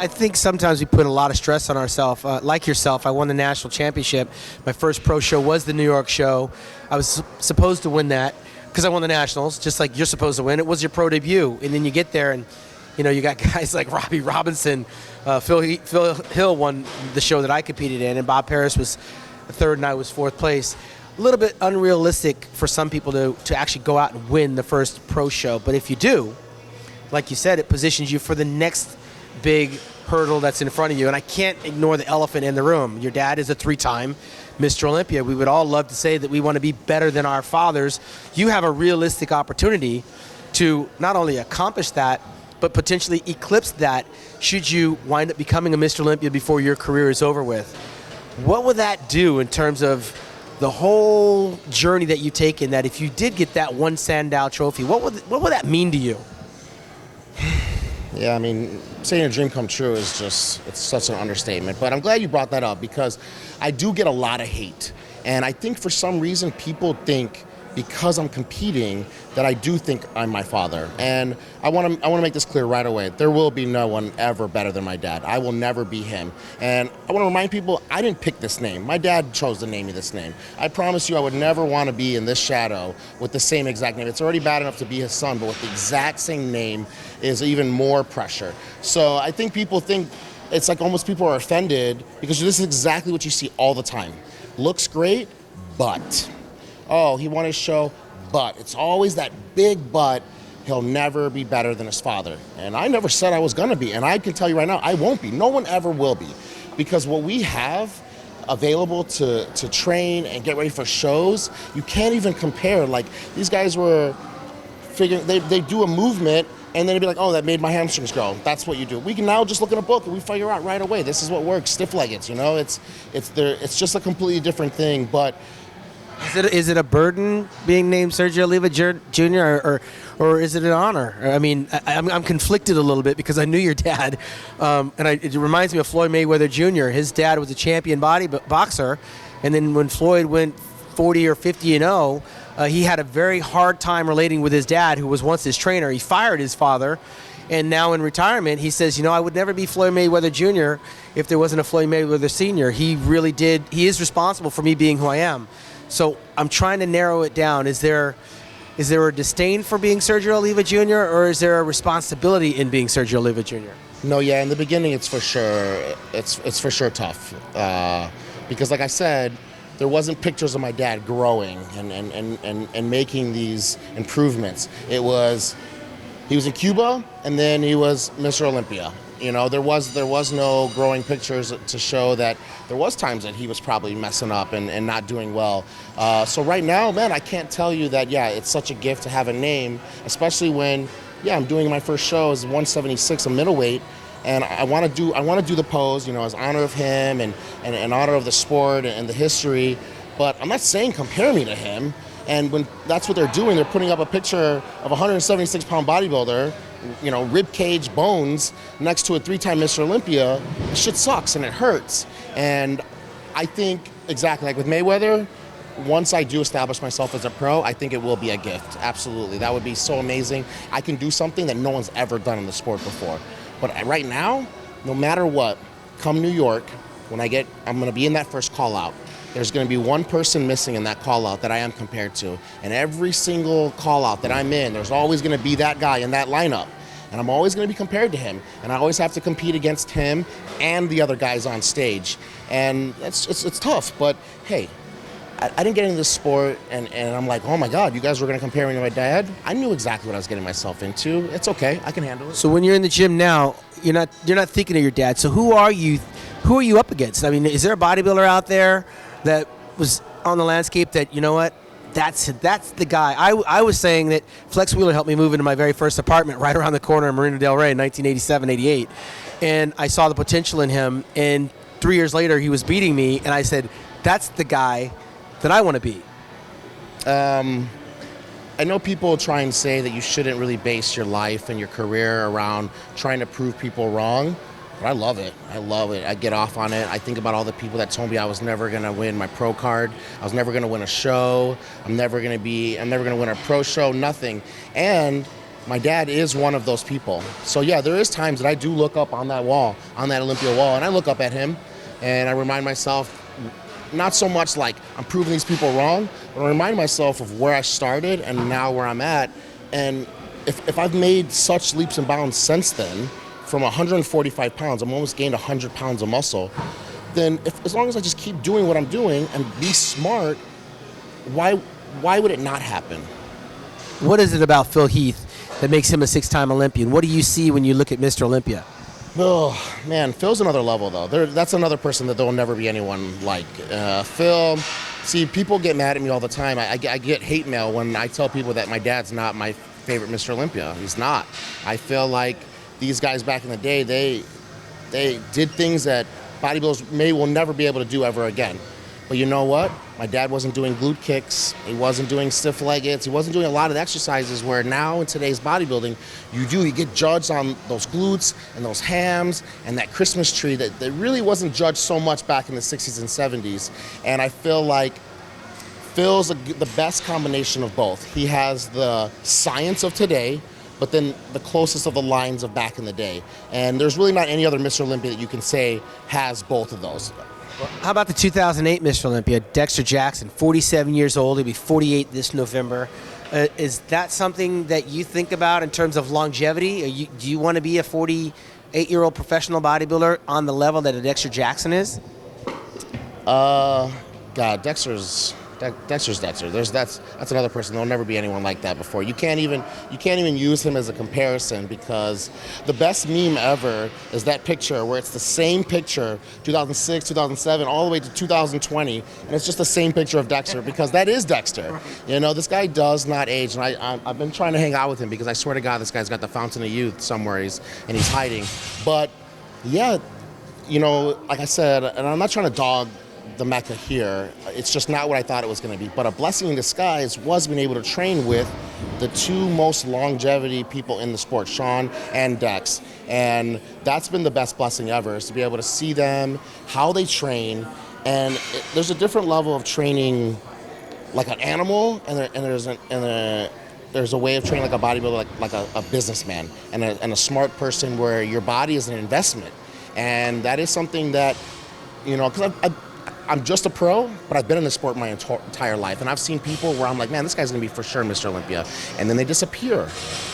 I think sometimes we put a lot of stress on ourselves. Like yourself, I won the national championship. My first pro show was the New York show. I was supposed to win that because I won the nationals, just like you're supposed to win. It was your pro debut, and then you get there and you got guys like Robbie Robinson, Phil Hill won the show that I competed in, and Bob Paris was third and I was fourth place. A little bit unrealistic for some people to actually go out and win the first pro show, but if you do, like you said, it positions you for the next big hurdle that's in front of you. And I can't ignore the elephant in the room. Your dad is a 3-time Mr. Olympia. We would all love to say that we want to be better than our fathers. You have a realistic opportunity to not only accomplish that, but potentially eclipse that should you wind up becoming a Mr. Olympia before your career is over with. What would that do in terms of the whole journey that you've taken, that if you did get that one Sandow trophy, what would that mean to you? Yeah, I mean, saying a dream come true is it's such an understatement. But I'm glad you brought that up because I do get a lot of hate. And I think for some reason people think because I'm competing that I do think I'm my father. And I want to make this clear right away. There will be no one ever better than my dad. I will never be him. And I want to remind people, I didn't pick this name. My dad chose to name me this name. I promise you I would never want to be in this shadow with the same exact name. It's already bad enough to be his son, but with the exact same name is even more pressure. So I think people think it's like almost people are offended because this is exactly what you see all the time. Looks great, but. Oh, he won his show, but. It's always that big but. He'll never be better than his father. And I never said I was going to be. And I can tell you right now, I won't be. No one ever will be. Because what we have available to train and get ready for shows, you can't even compare. Like, these guys were figuring, they do a movement, and then they'd be like, oh, that made my hamstrings grow. That's what you do. We can now just look at a book and we figure out right away, this is what works, stiff-legged, It's just a completely different thing. But Is it a burden being named Sergio Oliva Jr. or is it an honor? I mean, I'm conflicted a little bit because I knew your dad, it reminds me of Floyd Mayweather Jr. His dad was a champion boxer, and then when Floyd went 40 or 50-0, he had a very hard time relating with his dad, who was once his trainer. He fired his father, and now in retirement, he says, I would never be Floyd Mayweather Jr. if there wasn't a Floyd Mayweather Sr. He is responsible for me being who I am. So I'm trying to narrow it down. Is there a disdain for being Sergio Oliva Jr. or is there a responsibility in being Sergio Oliva Jr.? No, yeah, in the beginning it's for sure tough. Because like I said, there wasn't pictures of my dad growing and making these improvements. He was in Cuba and then he was Mr. Olympia. There was no growing pictures to show that there was times that he was probably messing up and not doing well. So right now, man, I can't tell you that, it's such a gift to have a name, especially when, I'm doing my first show as 176, a middleweight, and I want to do the pose, as honor of him and honor of the sport and the history. But I'm not saying compare me to him. And when that's what they're doing, they're putting up a picture of a 176-pound bodybuilder, rib cage bones next to a 3-time Mr. Olympia. Shit sucks and it hurts. And I think exactly like with Mayweather, once I do establish myself as a pro, I think it will be a gift. Absolutely. That would be so amazing. I can do something that no one's ever done in the sport before. But right now, no matter what, come New York, I'm going to be in that first call out. There's going to be one person missing in that call-out that I am compared to. And every single call-out that I'm in, there's always going to be that guy in that lineup. And I'm always going to be compared to him. And I always have to compete against him and the other guys on stage. And it's tough, but hey, I didn't get into this sport and I'm like, oh my God, you guys were going to compare me to my dad? I knew exactly what I was getting myself into. It's okay, I can handle it. So when you're in the gym now, you're not thinking of your dad. So who are you up against? I mean, is there a bodybuilder out there that was on the landscape that, that's the guy? I was saying that Flex Wheeler helped me move into my very first apartment right around the corner in Marina Del Rey in 1987, 88. And I saw the potential in him, and 3 years later he was beating me, and I said, that's the guy that I want to be. I know people try and say that you shouldn't really base your life and your career around trying to prove people wrong. But I love it. I get off on it. I think about all the people that told me I was never going to win my pro card. I was never going to win a show. I'm never going to win a pro show, nothing. And my dad is one of those people. So yeah, there is times that I do look up on that wall, on that Olympia wall, and I look up at him, and I remind myself, not so much like I'm proving these people wrong, but I remind myself of where I started and now where I'm at. And if I've made such leaps and bounds since then, from 145 pounds, I'm almost gained 100 pounds of muscle, then as long as I just keep doing what I'm doing and be smart, why would it not happen? What is it about Phil Heath that makes him a 6-time Olympian? What do you see when you look at Mr. Olympia? Oh, man, Phil's another level, though. That's another person that there will never be anyone like. Phil, see, people get mad at me all the time. I get hate mail when I tell people that my dad's not my favorite Mr. Olympia. He's not. I feel like these guys back in the day, they did things that bodybuilders will never be able to do ever again. But you know what? My dad wasn't doing glute kicks. He wasn't doing stiff leggeds. He wasn't doing a lot of exercises where now in today's bodybuilding, you get judged on those glutes and those hams and that Christmas tree that really wasn't judged so much back in the 60s and 70s. And I feel like Phil's the best combination of both. He has the science of today, but then the closest of the lines of back in the day. And there's really not any other Mr. Olympia that you can say has both of those. How about the 2008 Mr. Olympia, Dexter Jackson, 47 years old. He'll be 48 this November. Is that something that you think about in terms of longevity? Do you want to be a 48-year-old professional bodybuilder on the level that a Dexter Jackson is? God, Dexter's Dexter. That's another person. There'll never be anyone like that before. You can't even use him as a comparison, because the best meme ever is that picture where it's the same picture, 2006, 2007, all the way to 2020, and it's just the same picture of Dexter, because that is Dexter. You know, this guy does not age, and I've been trying to hang out with him because I swear to God, this guy's got the fountain of youth somewhere, he's hiding. But yeah, you know, like I said, and I'm not trying to dog the Mecca here, it's just not what I thought it was going to be. But a blessing in disguise was being able to train with the two most longevity people in the sport, Shawn and Dex. And that's been the best blessing ever, is to be able to see them, how they train. And there's a different level of training like an animal, and there's a way of training like a bodybuilder, like a businessman and a smart person, where your body is an investment. And that is something that, you know, because I'm just a pro, but I've been in the sport my entire life. And I've seen people where I'm like, man, this guy's going to be for sure Mr. Olympia. And then they disappear.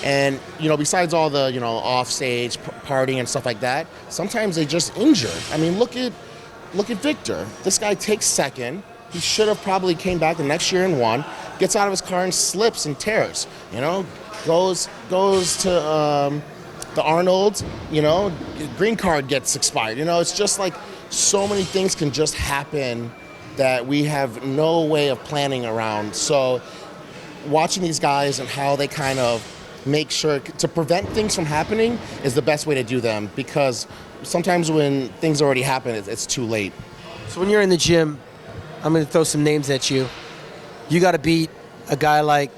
And, you know, besides all the, you know, off-stage partying and stuff like that, sometimes they just injured. I mean, look at Victor. This guy takes second. He should have probably came back the next year and won. Gets out of his car and slips and tears. You know, goes to the Arnold, you know, green card gets expired. You know, it's just like, so many things can just happen that we have no way of planning around. So watching these guys and how they kind of make sure to prevent things from happening is the best way to do them, because sometimes when things already happen, it's too late. So when you're in the gym, I'm going to throw some names at you. You got to beat a guy like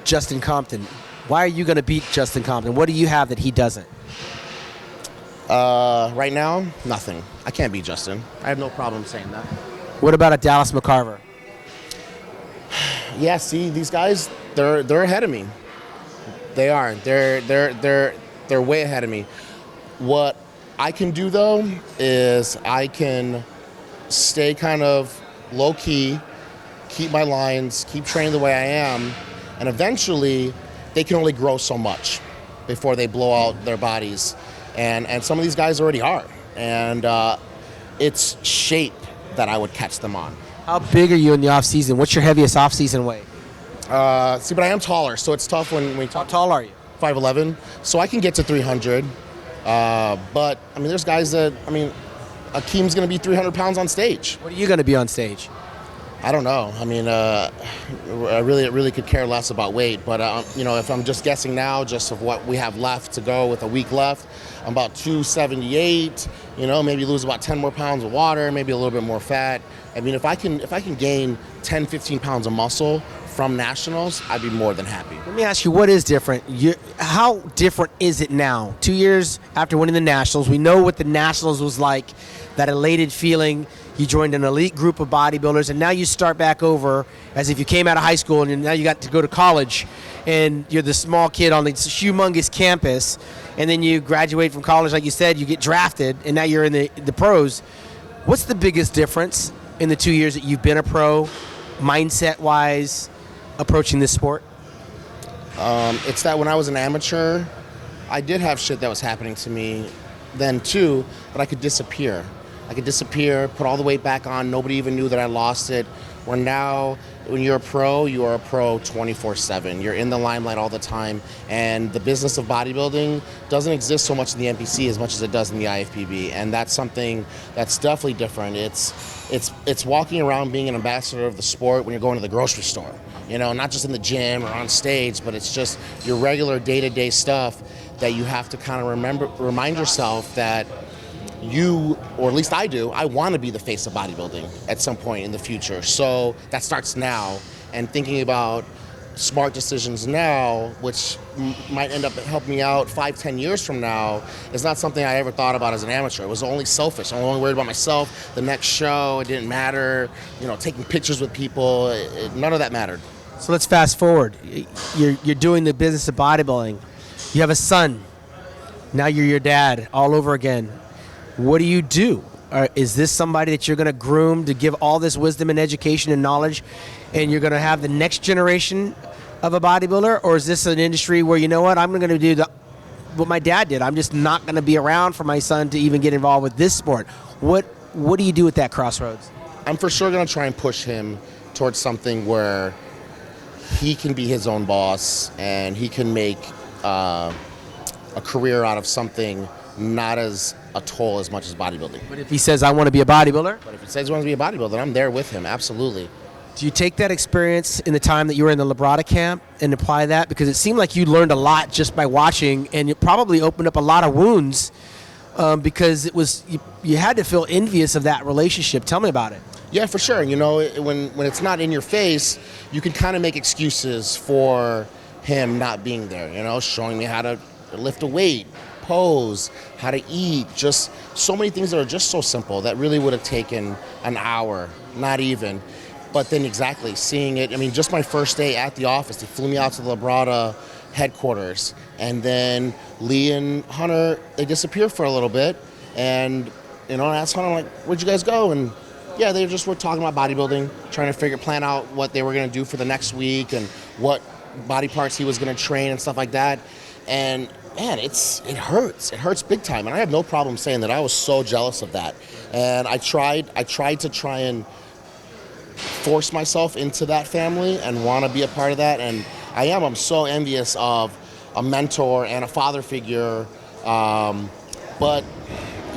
Justin Compton. Why are you going to beat Justin Compton? What do you have that he doesn't? Right now, nothing. I can't beat Justin. I have no problem saying that. What about a Dallas McCarver? Yeah, see, these guys, they're ahead of me. They are. They're way ahead of me. What I can do though is I can stay kind of low key, keep my lines, keep training the way I am, and eventually they can only grow so much before they blow out their bodies. And some of these guys already are. And it's shape that I would catch them on. How big are you in the off season? What's your heaviest off season weight? See, but I am taller, so it's tough when we talk. How tall are you? 5'11", so I can get to 300. But I mean, there's guys that, I mean, Akeem's going to be 300 pounds on stage. What are you going to be on stage? I don't know. I mean, I really could care less about weight. But, you know, if I'm just guessing now, just of what we have left to go with a week left, I'm about 278, you know, maybe lose about 10 more pounds of water, maybe a little bit more fat. I mean, if I can gain 10, 15 pounds of muscle from nationals, I'd be more than happy. Let me ask you, what is different? How different is it now? 2 years after winning the nationals, we know what the nationals was like, that elated feeling. you joined an elite group of bodybuilders, and now you start back over as if you came out of high school and now you got to go to college, and you're the small kid on this humongous campus, and then you graduate from college, like you said, you get drafted, and now you're in the pros. What's the biggest difference in the 2 years that you've been a pro, mindset-wise, approaching this sport? It's that when I was an amateur, I did have shit that was happening to me then too, but I could disappear. I could disappear, put all the weight back on, nobody even knew that I lost it. Where now, when you're a pro, you are a pro 24/7. You're in the limelight all the time, and the business of bodybuilding doesn't exist so much in the NPC as much as it does in the IFBB, and that's something that's definitely different. It's walking around being an ambassador of the sport when you're going to the grocery store, you know, not just in the gym or on stage, but it's just your regular day-to-day stuff that you have to kind of remind yourself that you, or at least I do, I want to be the face of bodybuilding at some point in the future. So that starts now, and thinking about smart decisions now, which might end up helping me out 5-10 years from now, is not something I ever thought about as an amateur. It was only selfish. I was only worried about myself. The next show, it didn't matter. You know, taking pictures with people, none of that mattered. So let's fast forward. You're doing the business of bodybuilding. You have a son. Now you're your dad all over again. What do? Is this somebody that you're going to groom to give all this wisdom and education and knowledge, and you're going to have the next generation of a bodybuilder? Or is this an industry where, you know what, I'm going to do what my dad did. I'm just not going to be around for my son to even get involved with this sport. What do you do at that crossroads? I'm for sure going to try and push him towards something where he can be his own boss and he can make a career out of something not as a toll as much as bodybuilding. But if he says, I want to be a bodybuilder? But if he says he wants to be a bodybuilder, I'm there with him, absolutely. Do you take that experience in the time that you were in the Labrada camp and apply that? Because it seemed like you learned a lot just by watching, and it probably opened up a lot of wounds because it was you had to feel envious of that relationship. Tell me about it. Yeah, for sure. You know, when it's not in your face, you can kind of make excuses for him not being there, you know, showing me how to lift a weight, pose, how to eat, just so many things that are just so simple that really would have taken an hour, not even. But then exactly, seeing it, I mean, just my first day at the office, they flew me out to the Labrada headquarters, and then Lee and Hunter, they disappeared for a little bit, and, you know, I asked Hunter, like, where'd you guys go? And yeah, they just were talking about bodybuilding, trying to plan out what they were going to do for the next week and what body parts he was going to train and stuff like that. And man, it hurts. It hurts big time. And I have no problem saying that I was so jealous of that. And I tried to try and force myself into that family and want to be a part of that. And I'm so envious of a mentor and a father figure. But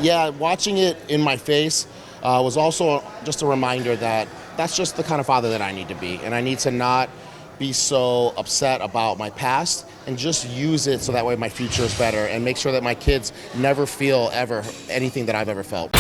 yeah, watching it in my face was also just a reminder that that's just the kind of father that I need to be. And I need to not be so upset about my past and just use it so that way my future is better and make sure that my kids never feel ever anything that I've ever felt.